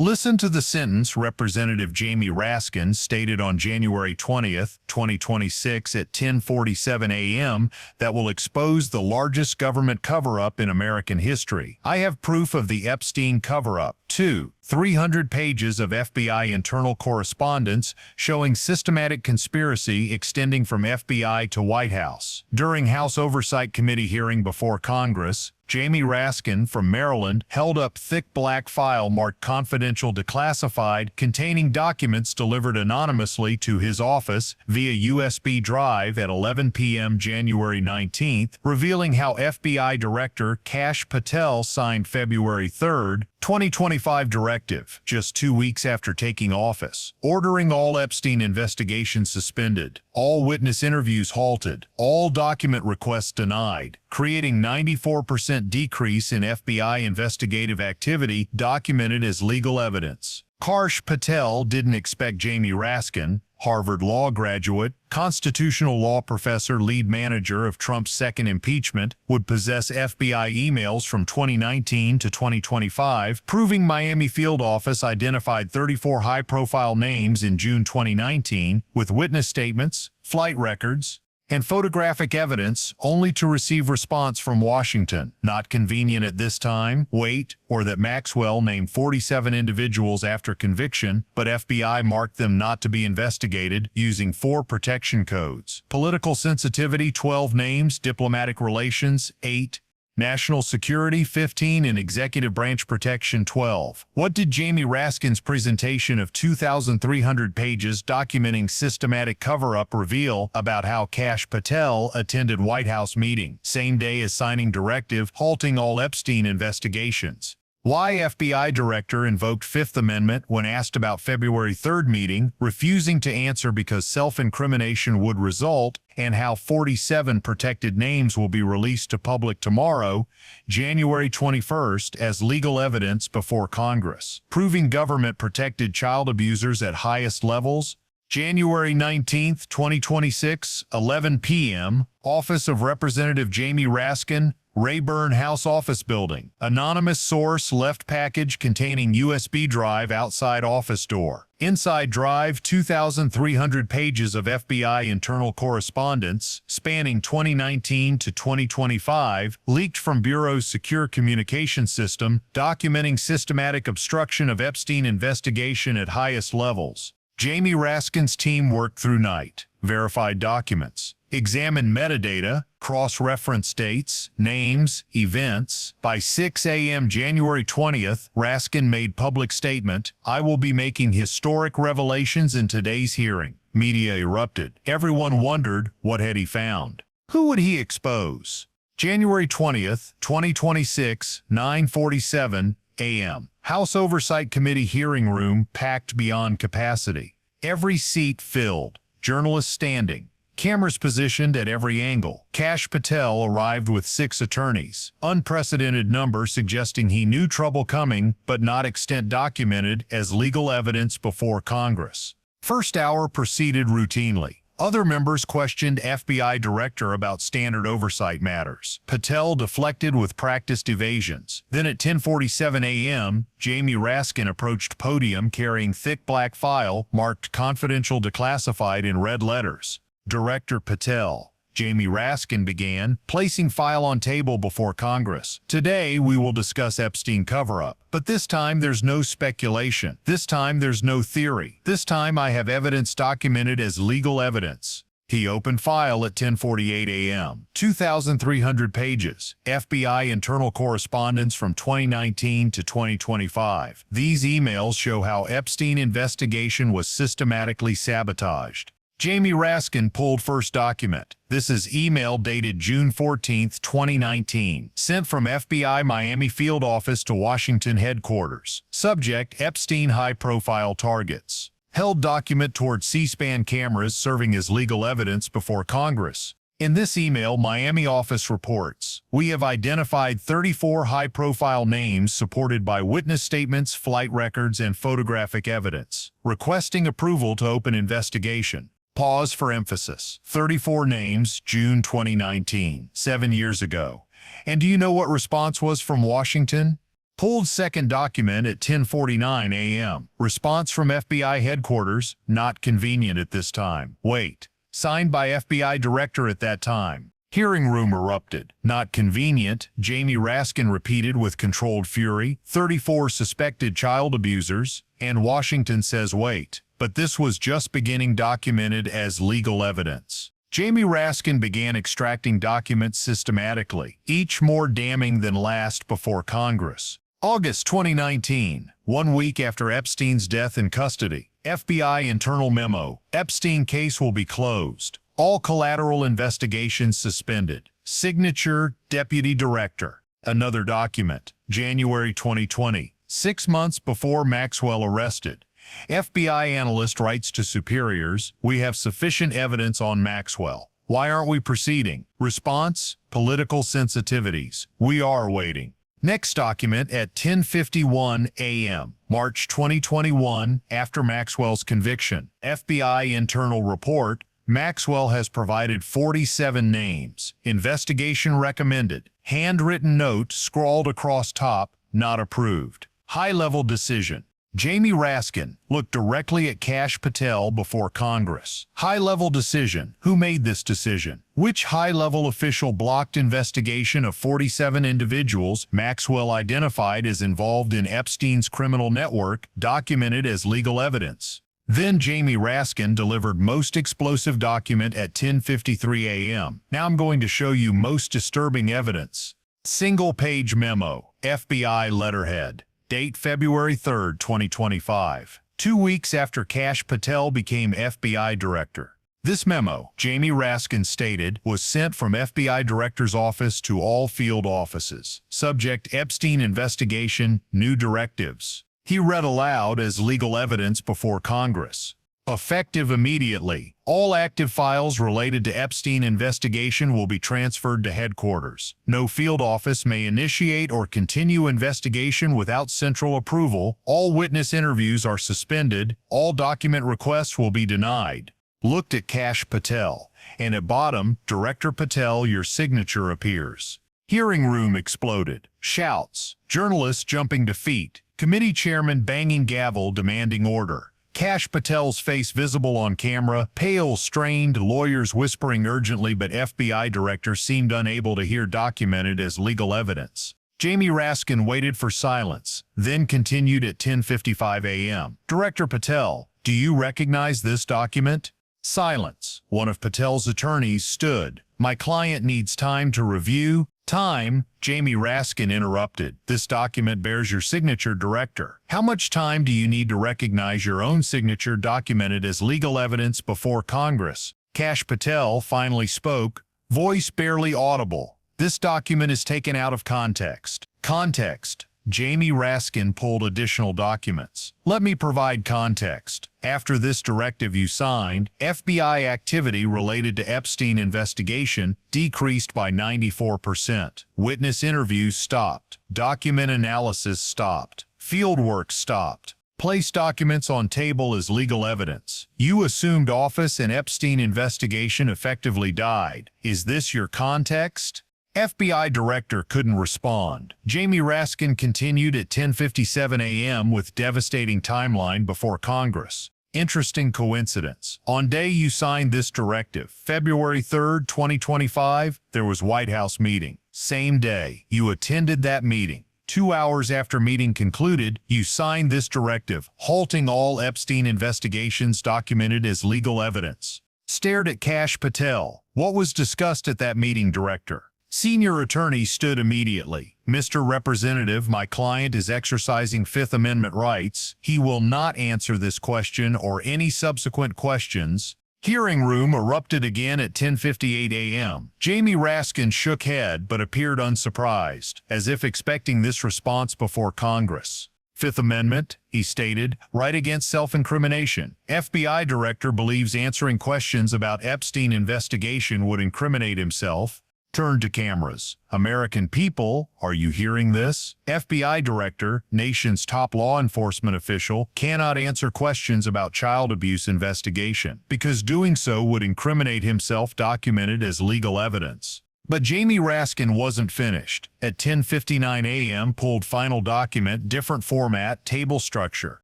Listen to the sentence Representative Jamie Raskin stated on January 20th, 2026 at 10:47 a.m. that will expose the largest government cover-up in American history. I have proof of the Epstein cover-up. 2. 300 pages of FBI internal correspondence showing systematic conspiracy extending from FBI to White House. During House Oversight Committee hearing before Congress, Jamie Raskin from Maryland held up thick black file marked confidential declassified containing documents delivered anonymously to his office via USB drive at 11 p.m. January 19th, revealing how FBI Director Kash Patel signed February 3rd, 2025 directive, just 2 weeks after taking office, ordering all Epstein investigations suspended, all witness interviews halted, all document requests denied, creating 94% decrease in FBI investigative activity documented as legal evidence. Kash Patel didn't expect Jamie Raskin, Harvard Law graduate, constitutional law professor, lead manager of Trump's second impeachment, would possess FBI emails from 2019 to 2025, proving Miami field office identified 34 high-profile names in June 2019, with witness statements, flight records, and photographic evidence, only to receive response from Washington. Not convenient at this time, wait, or that Maxwell named 47 individuals after conviction, but FBI marked them not to be investigated using 4 protection codes. Political sensitivity 12 names, diplomatic relations 8, national security 15, and executive branch protection 12. What did Jamie Raskin's presentation of 2,300 pages documenting systematic cover-up reveal about how Kash Patel attended White House meeting, same day as signing directive halting all Epstein investigations? Why FBI Director invoked Fifth Amendment when asked about February 3rd meeting, refusing to answer because self-incrimination would result, and how 47 protected names will be released to public tomorrow, January 21st, as legal evidence before Congress, proving government-protected child abusers at highest levels. January 19, 2026, 11 p.m., Office of Representative Jamie Raskin, Rayburn House Office Building. Anonymous source left package containing USB drive outside office door. Inside drive 2,300 pages of FBI internal correspondence spanning 2019 to 2025 leaked from Bureau's secure communication system documenting systematic obstruction of Epstein investigation at highest levels. Jamie Raskin's team worked through night, verified documents, examined metadata, cross-reference dates, names, events. By 6 a.m. January 20th, Raskin made public statement, "I will be making historic revelations in today's hearing." Media erupted. Everyone wondered, what had he found? Who would he expose? January 20th, 2026, 9:47 a.m. House Oversight Committee hearing room packed beyond capacity. Every seat filled. Journalists standing. Cameras positioned at every angle. Kash Patel arrived with 6 attorneys. Unprecedented number suggesting he knew trouble coming, but not extent documented as legal evidence before Congress. First hour proceeded routinely. Other members questioned FBI Director about standard oversight matters. Patel deflected with practiced evasions. Then at 10:47 a.m., Jamie Raskin approached podium carrying thick black file marked confidential declassified in red letters. Director Patel. Jamie Raskin began, placing file on table before Congress. Today, we will discuss Epstein cover-up. But this time, there's no speculation. This time, there's no theory. This time, I have evidence documented as legal evidence. He opened file at 10:48 a.m. 2,300 pages. FBI internal correspondence from 2019 to 2025. These emails show how Epstein investigation was systematically sabotaged. Jamie Raskin pulled first document. This is email dated June 14, 2019, sent from FBI Miami field office to Washington headquarters. Subject: Epstein high-profile targets. Held document toward C-SPAN cameras serving as legal evidence before Congress. In this email, Miami office reports, "We have identified 34 high-profile names supported by witness statements, flight records, and photographic evidence. Requesting approval to open investigation." Pause for emphasis. 34 names, June 2019, 7 years ago. And do you know what response was from Washington? Pulled second document at 10:49 a.m. Response from FBI headquarters, not convenient at this time. Wait. Signed by FBI director at that time. Hearing room erupted. Not convenient, Jamie Raskin repeated with controlled fury. 34 suspected child abusers, and Washington says wait. But this was just beginning, documented as legal evidence. Jamie Raskin began extracting documents systematically, each more damning than last, before Congress. August 2019, 1 week after Epstein's death in custody. FBI internal memo. Epstein case will be closed. All collateral investigations suspended. Signature, Deputy Director. Another document. January 2020, 6 months before Maxwell arrested. FBI analyst writes to superiors, "We have sufficient evidence on Maxwell. Why aren't we proceeding?" Response, political sensitivities. We are waiting. Next document at 10:51 a.m., March 2021, after Maxwell's conviction. FBI internal report. Maxwell has provided 47 names. Investigation recommended. Handwritten note scrawled across top, not approved. High-level decision. Jamie Raskin looked directly at Kash Patel before Congress. High-level decision. Who made this decision? Which high-level official blocked investigation of 47 individuals Maxwell identified as involved in Epstein's criminal network, documented as legal evidence? Then Jamie Raskin delivered most explosive document at 10:53 a.m. Now I'm going to show you most disturbing evidence. Single-page memo. FBI letterhead. Date February 3, 2025. 2 weeks after Kash Patel became FBI director. This memo, Jamie Raskin stated, was sent from FBI Director's office to all field offices. Subject: Epstein investigation, new directives. He read aloud as legal evidence before Congress. Effective immediately. All active files related to Epstein investigation will be transferred to headquarters. No field office may initiate or continue investigation without central approval. All witness interviews are suspended. All document requests will be denied. Looked at Kash Patel, and at bottom, Director Patel, your signature appears. Hearing room exploded. Shouts. Journalists jumping to feet. Committee chairman banging gavel demanding order. Kash Patel's face visible on camera, pale, strained, lawyers whispering urgently, but FBI director seemed unable to hear, documented as legal evidence. Jamie Raskin waited for silence, then continued at 10:55 a.m. Director Patel, do you recognize this document? Silence. One of Patel's attorneys stood. My client needs time to review. Time, Jamie Raskin interrupted. This document bears your signature, Director. How much time do you need to recognize your own signature, documented as legal evidence before Congress? Kash Patel finally spoke, voice barely audible. This document is taken out of context. Context. Jamie Raskin pulled additional documents. Let me provide context. After this directive you signed, FBI activity related to Epstein investigation decreased by 94%. Witness interviews stopped. Document analysis stopped. Fieldwork stopped. Place documents on table as legal evidence. You assumed office and Epstein investigation effectively died. Is this your context? FBI director couldn't respond. Jamie Raskin continued at 10:57 a.m. with devastating timeline before Congress. Interesting coincidence. On day you signed this directive, February 3, 2025, there was White House meeting. Same day, you attended that meeting. 2 hours after meeting concluded, you signed this directive, halting all Epstein investigations, documented as legal evidence. Stared at Kash Patel. What was discussed at that meeting, Director? Senior attorney stood immediately. Mr. Representative, my client is exercising Fifth Amendment rights. He will not answer this question or any subsequent questions. Hearing room erupted again at 10:58 a.m. Jamie Raskin shook head but appeared unsurprised, as if expecting this response before Congress. Fifth Amendment, he stated, right against self-incrimination. FBI director believes answering questions about Epstein investigation would incriminate himself. Turned to cameras. American people, are you hearing this? FBI director, nation's top law enforcement official, cannot answer questions about child abuse investigation because doing so would incriminate himself, documented as legal evidence. But Jamie Raskin wasn't finished. At 10:59 a.m. pulled final document, different format, table structure.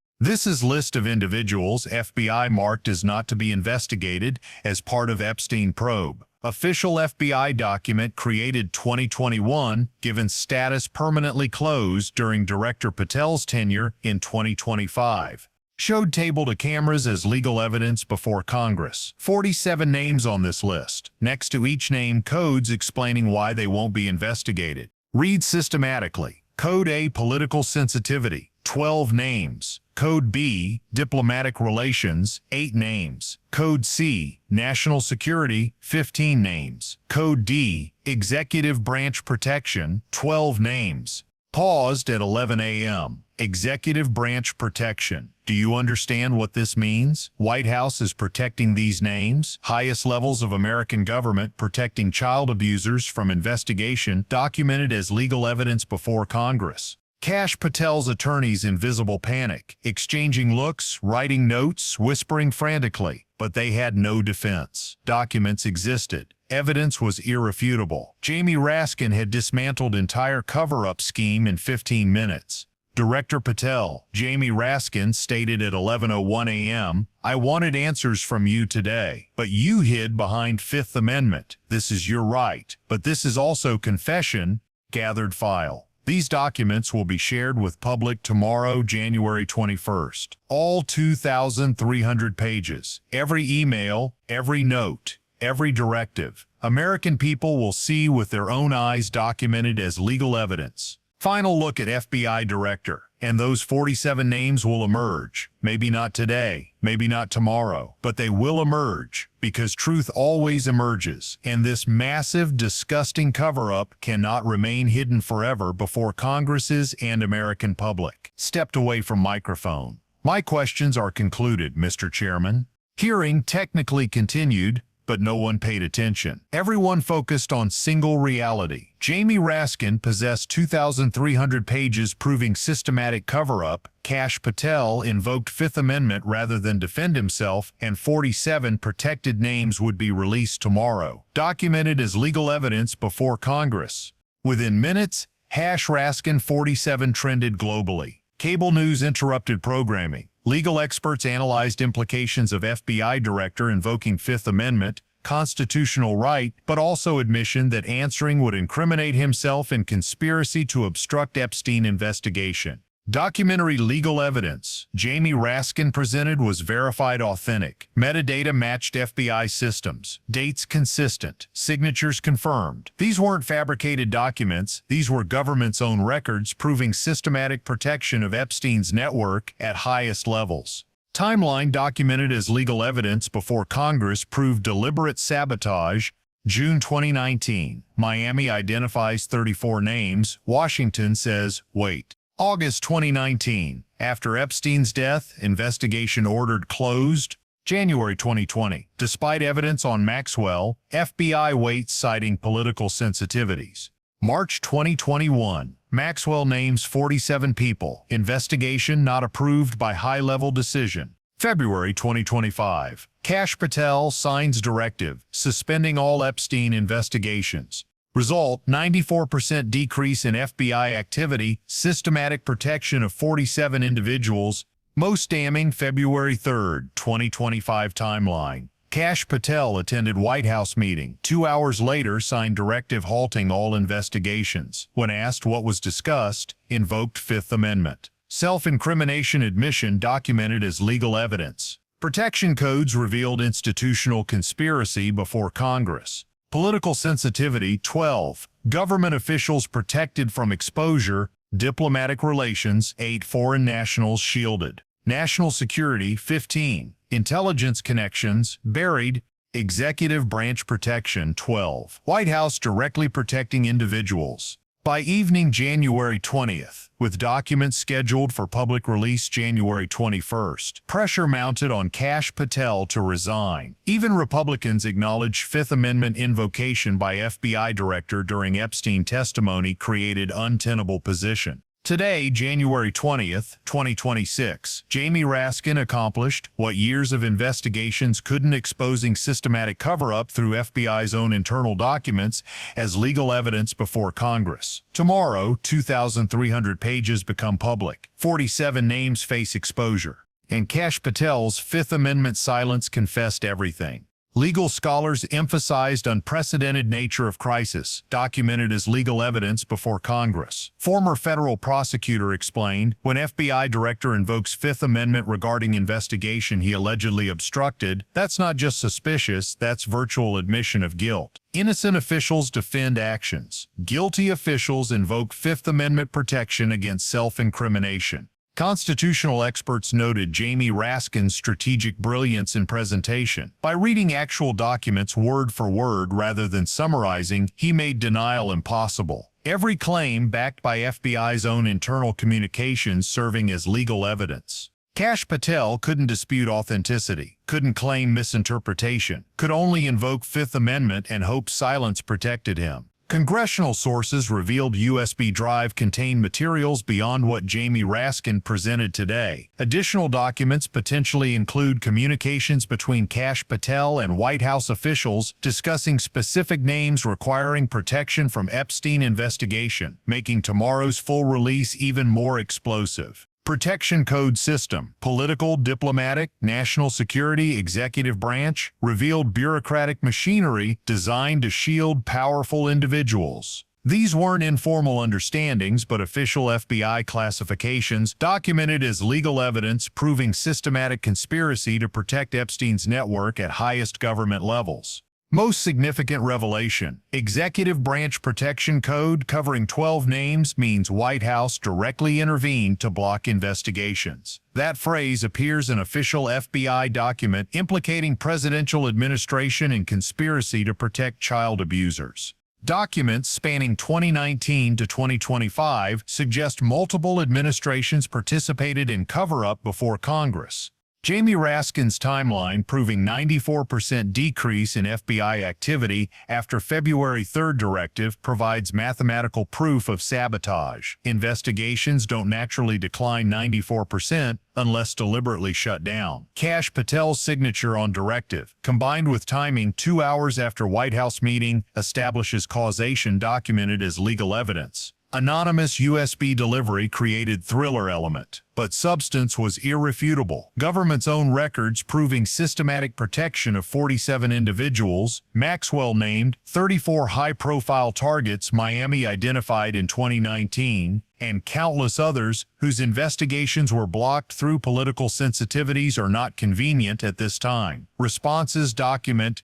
This is list of individuals FBI marked as not to be investigated as part of Epstein probe. Official FBI document created 2021, given status permanently closed during Director Patel's tenure in 2025. Showed table to cameras as legal evidence before Congress. 47 names on this list. Next to each name, codes explaining why they won't be investigated. Read systematically. Code A, political sensitivity, 12 names. Code B, diplomatic relations, 8 names. Code C, national security, 15 names. Code D, executive branch protection, 12 names. Paused at 11 a.m. Executive branch protection. Do you understand what this means? White House is protecting these names. Highest levels of American government protecting child abusers from investigation, documented as legal evidence before Congress. Kash Patel's attorneys in visible panic, exchanging looks, writing notes, whispering frantically, but they had no defense. Documents existed. Evidence was irrefutable. Jamie Raskin had dismantled entire cover-up scheme in 15 minutes. Director Patel, Jamie Raskin, stated at 11:01 a.m., "I wanted answers from you today, but you hid behind Fifth Amendment. This is your right, but this is also confession, gathered file." These documents will be shared with public tomorrow, January 21st. All 2,300 pages. Every email, every note, every directive. American people will see with their own eyes, documented as legal evidence. Final look at FBI director, and those 47 names will emerge. Maybe not today, maybe not tomorrow, but they will emerge, because truth always emerges, and this massive, disgusting cover-up cannot remain hidden forever before Congress's and American public. Stepped away from microphone. My questions are concluded, Mr. Chairman. Hearing technically continued, but no one paid attention. Everyone focused on single reality. Jamie Raskin possessed 2,300 pages proving systematic cover-up. Kash Patel invoked Fifth Amendment rather than defend himself, and 47 protected names would be released tomorrow, documented as legal evidence before Congress. Within minutes, #Raskin 47 trended globally. Cable news interrupted programming. Legal experts analyzed implications of FBI director invoking Fifth Amendment, constitutional right, but also admission that answering would incriminate himself in conspiracy to obstruct Epstein investigation. Documentary legal evidence Jamie Raskin presented was verified authentic. Metadata matched FBI systems. Dates consistent. Signatures confirmed. These weren't fabricated documents. These were government's own records proving systematic protection of Epstein's network at highest levels. Timeline documented as legal evidence before Congress proved deliberate sabotage. June 2019. Miami identifies 34 names. Washington says, wait. August 2019. After Epstein's death, investigation ordered closed. January 2020. Despite evidence on Maxwell, FBI waits citing political sensitivities. March 2021. Maxwell names 47 people. Investigation not approved by high-level decision. February 2025. Kash Patel signs directive, suspending all Epstein investigations. Result, 94% decrease in FBI activity, systematic protection of 47 individuals. Most damning, February 3, 2025 timeline. Kash Patel attended White House meeting. 2 hours later, signed directive halting all investigations. When asked what was discussed, invoked Fifth Amendment. Self-incrimination admission documented as legal evidence. Protection codes revealed institutional conspiracy before Congress. Political sensitivity 12. Government officials protected from exposure. Diplomatic relations 8. Foreign nationals shielded. National security 15. Intelligence connections buried. Executive branch protection 12. White House directly protecting individuals. By evening January 20th, with documents scheduled for public release January 21st, pressure mounted on Kash Patel to resign. Even Republicans acknowledged Fifth Amendment invocation by FBI director during Epstein testimony created untenable position. Today, January 20th, 2026, Jamie Raskin accomplished what years of investigations couldn't, exposing systematic cover-up through FBI's own internal documents as legal evidence before Congress. Tomorrow, 2,300 pages become public. 47 names face exposure. And Kash Patel's Fifth Amendment silence confessed everything. Legal scholars emphasized unprecedented nature of crisis, documented as legal evidence before Congress. Former federal prosecutor explained, when FBI director invokes Fifth Amendment regarding investigation he allegedly obstructed, that's not just suspicious, that's virtual admission of guilt. Innocent officials defend actions. Guilty officials invoke Fifth Amendment protection against self-incrimination. Constitutional experts noted Jamie Raskin's strategic brilliance in presentation. By reading actual documents word for word rather than summarizing, he made denial impossible. Every claim backed by FBI's own internal communications serving as legal evidence. Kash Patel couldn't dispute authenticity, couldn't claim misinterpretation, could only invoke Fifth Amendment and hope silence protected him. Congressional sources revealed USB drive contained materials beyond what Jamie Raskin presented today. Additional documents potentially include communications between Kash Patel and White House officials discussing specific names requiring protection from Epstein investigation, making tomorrow's full release even more explosive. Protection Code System, Political, Diplomatic, National Security, Executive Branch, revealed bureaucratic machinery designed to shield powerful individuals. These weren't informal understandings but official FBI classifications documented as legal evidence proving systematic conspiracy to protect Epstein's network at highest government levels. Most significant revelation, Executive Branch Protection Code covering 12 names means White House directly intervened to block investigations. That phrase appears in official FBI document implicating presidential administration in conspiracy to protect child abusers. Documents spanning 2019 to 2025 suggest multiple administrations participated in cover-up before Congress. Jamie Raskin's timeline proving 94% decrease in FBI activity after February 3rd directive provides mathematical proof of sabotage. Investigations don't naturally decline 94% unless deliberately shut down. Kash Patel's signature on directive, combined with timing 2 hours after White House meeting, establishes causation documented as legal evidence. Anonymous USB delivery created thriller element, but substance was irrefutable. Government's own records proving systematic protection of 47 individuals, Maxwell named, 34 high-profile targets Miami identified in 2019, and countless others whose investigations were blocked through political sensitivities or not convenient at this time. Responses document